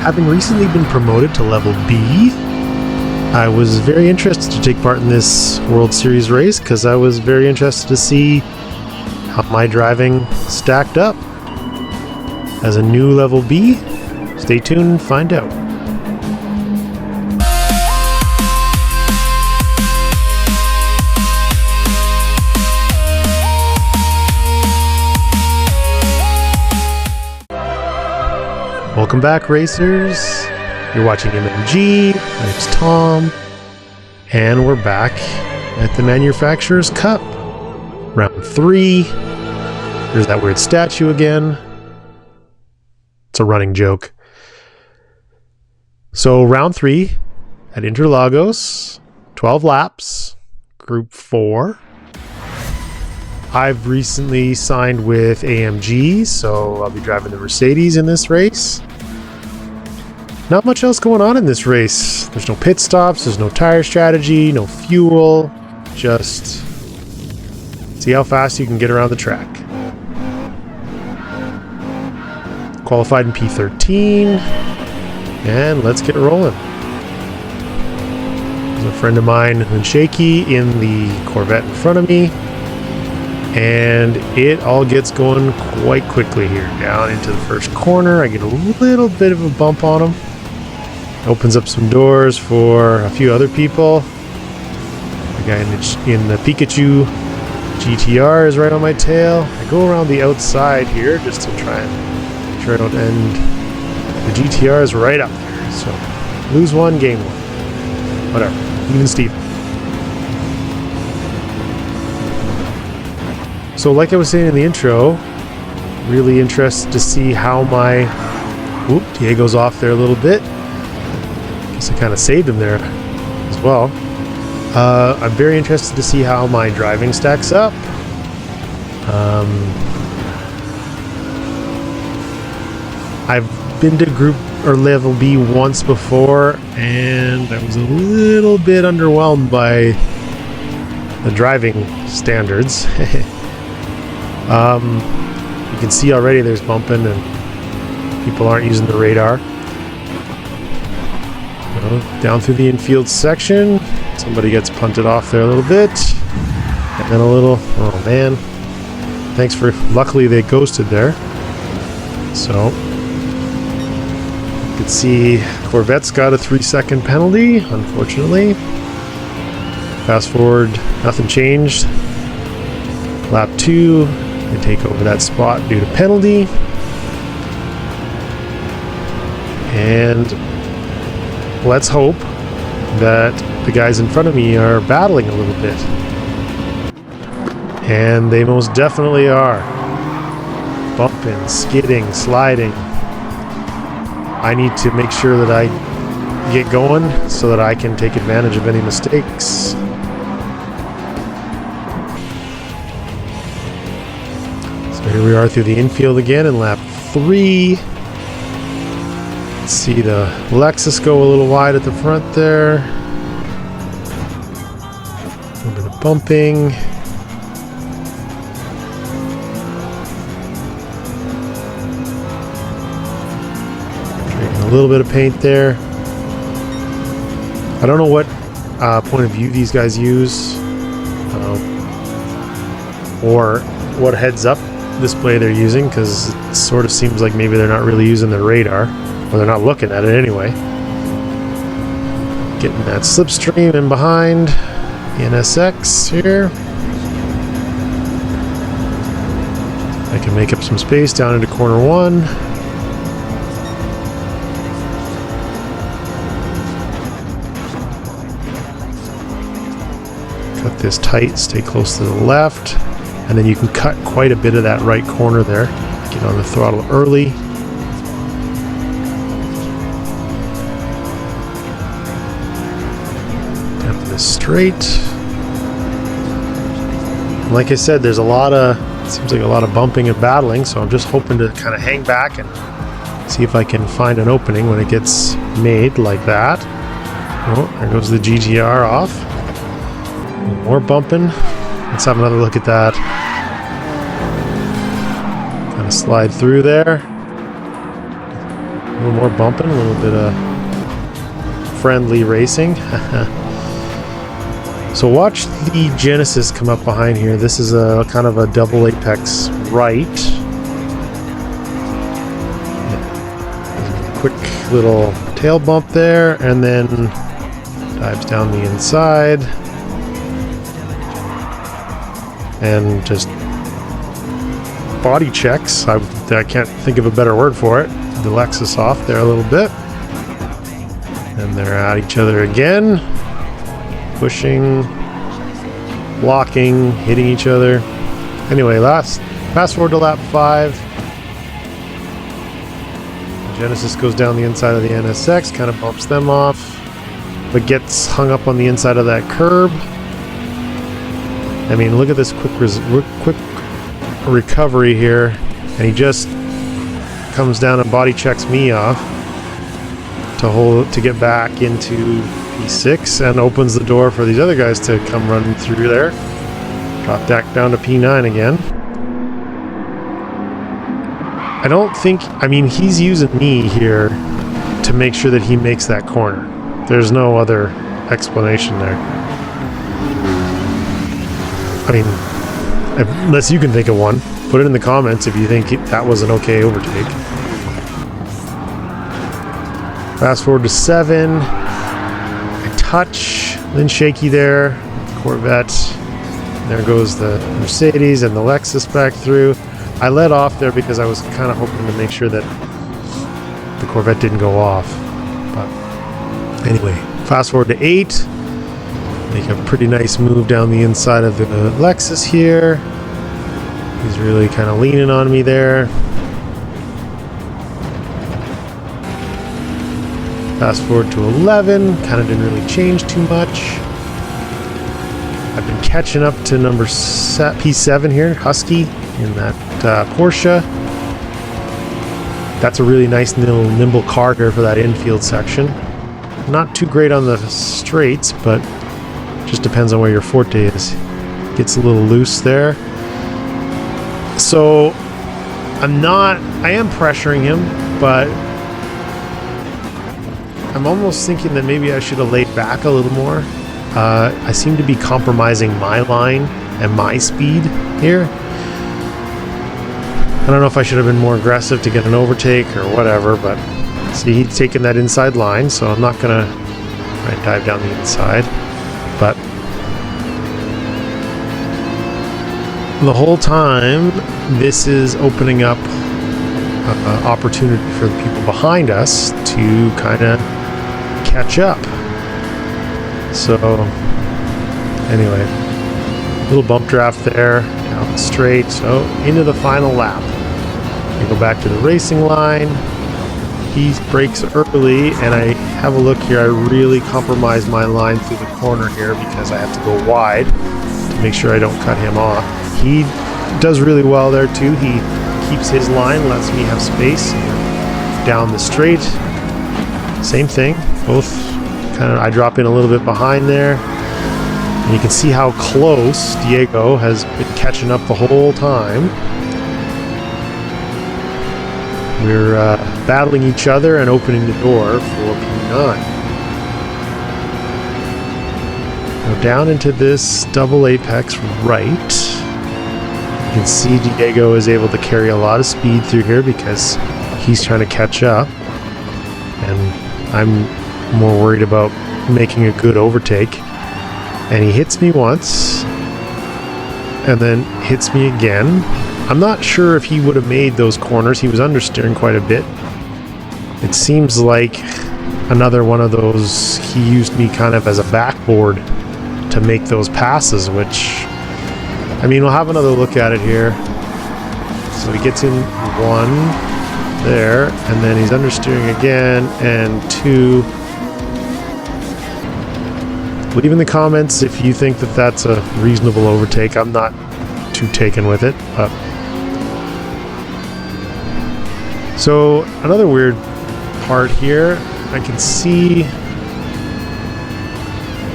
having recently been promoted to level B, I was very interested to take part in this World Series race because I was very interested to see how my driving stacked up. As a new level B, stay tuned and find out. Welcome back, racers. You're watching MMG. My name's Tom, and we're back at the Manufacturers Cup. Round 3. There's that weird statue again. It's a running joke. So round 3 at Interlagos, 12 laps, Group 4. I've recently signed with AMG, so I'll be driving the Mercedes in this race. Not much else going on in this race. There's no pit stops, there's no tire strategy, no fuel. Just see how fast you can get around the track. Qualified in P13. And let's get rolling. There's a friend of mine, Shaky, in the Corvette in front of me. And it all gets going quite quickly here. Down into the first corner. I get a little bit of a bump on him. Opens up some doors for a few other people. The guy in the Pikachu GTR is right on my tail. I go around the outside here just to try and make sure I don't end. The GTR is right up there. So lose one, gain one. Whatever. Even Steven. So like I was saying in the intro, really interested to see how my... Whoop, Diego's off there a little bit. Guess I kind of saved him there as well. I'm very interested to see how my driving stacks up. I've been to group or level B once before, and I was a little bit underwhelmed by the driving standards. You can see already there's bumping and people aren't using the radar. Down through the infield section, somebody gets punted off there a little bit, and then a little, oh man, thanks for, luckily they ghosted there. So you can see Corvette's got a 3-second penalty, unfortunately. Fast forward, nothing changed. Lap 2, they take over that spot due to penalty. And let's hope that the guys in front of me are battling a little bit. And they most definitely are. Bumping, skidding, sliding. I need to make sure that I get going so that I can take advantage of any mistakes. So here we are through the infield again in lap 3. Let's see the Lexus go a little wide at the front there. A little bit of bumping. Dragging a little bit of paint there. I don't know what point of view these guys use, or what heads-up display they're using, because it sort of seems like maybe they're not really using their radar. Well, they're not looking at it anyway. Getting that slipstream in behind the NSX here. I can make up some space down into corner 1. Cut this tight, stay close to the left, and then you can cut quite a bit of that right corner there. Get on the throttle early. Straight. Like I said, there's a lot of, it seems like a lot of bumping and battling, so I'm just hoping to kind of hang back and see if I can find an opening when it gets made like that. Oh, there goes the GTR off. More bumping. Let's have another look at that. Kind of slide through there. little more bumping, a little bit of friendly racing. So watch the Genesis come up behind here. This is a kind of a double apex right. Quick little tail bump there, and then dives down the inside. And just body checks. I can't think of a better word for it. The Lexus off there a little bit. And they're at each other again. Pushing, blocking, hitting each other. Anyway, fast forward to lap 5. Genesis goes down the inside of the NSX, kind of bumps them off, but gets hung up on the inside of that curb. I mean, look at this quick recovery here, and he just comes down and body checks me off to get back into P6 and opens the door for these other guys to come running through there. Drop that down to P9 again. I don't think, I mean, he's using me here to make sure that he makes that corner. There's no other explanation there. I mean, unless you can think of one, put it in the comments if you think that was an okay overtake. Fast forward to 7. I touch, then shaky there, Corvette. There goes the Mercedes and the Lexus back through. I let off there because I was kind of hoping to make sure that the Corvette didn't go off. But anyway, fast forward to 8. Make a pretty nice move down the inside of the Lexus here. He's really kind of leaning on me there. Fast forward to 11. Kind of didn't really change too much. I've been catching up to number P7 here, Husky, in that Porsche. That's a really nice little nimble car here for that infield section. Not too great on the straights, but just depends on where your forte is. Gets a little loose there. So I am pressuring him, but I'm almost thinking that maybe I should have laid back a little more. I seem to be compromising my line and my speed here. I don't know if I should have been more aggressive to get an overtake or whatever, but see, he's taking that inside line, so I'm not gonna dive down the inside. But the whole time, this is opening up an opportunity for the people behind us to kind of catch up. So anyway, little bump draft there, down straight, so into the final lap. We go back to the racing line. He brakes early, and I have a look here. I really compromise my line through the corner here because I have to go wide to make sure I don't cut him off. He does really well there too. He keeps his line, lets me have space down the straight. Same thing, both kind of, I drop in a little bit behind there. And you can see how close Diego has been catching up the whole time. We're battling each other and opening the door for P9. Now down into this double apex right. You can see Diego is able to carry a lot of speed through here because he's trying to catch up. And I'm more worried about making a good overtake. And he hits me once and then hits me again. I'm not sure if he would have made those corners. He was understeering quite a bit. It seems like another one of those, he used me kind of as a backboard to make those passes, which, I mean, we'll have another look at it here. So he gets in 1 there, and then he's understeering again, and 2. Leave in the comments if you think that that's a reasonable overtake. I'm not too taken with it. So another weird part here, I can see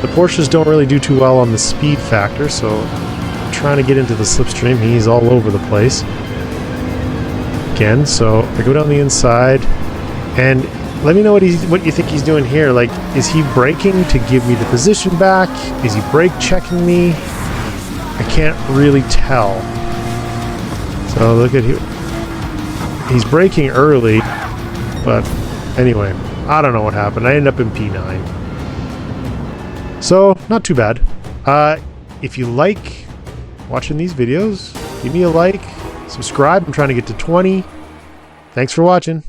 the Porsches don't really do too well on the speed factor, so I'm trying to get into the slipstream. He's all over the place again. So I go down the inside, And let me know what you think he's doing here. Like, is he braking to give me the position back? Is he brake checking me? I can't really tell. So look at him. He's braking early, but anyway, I don't know what happened. I ended up in P9. So, not too bad. If you like watching these videos, give me a like, subscribe. I'm trying to get to 20. Thanks for watching.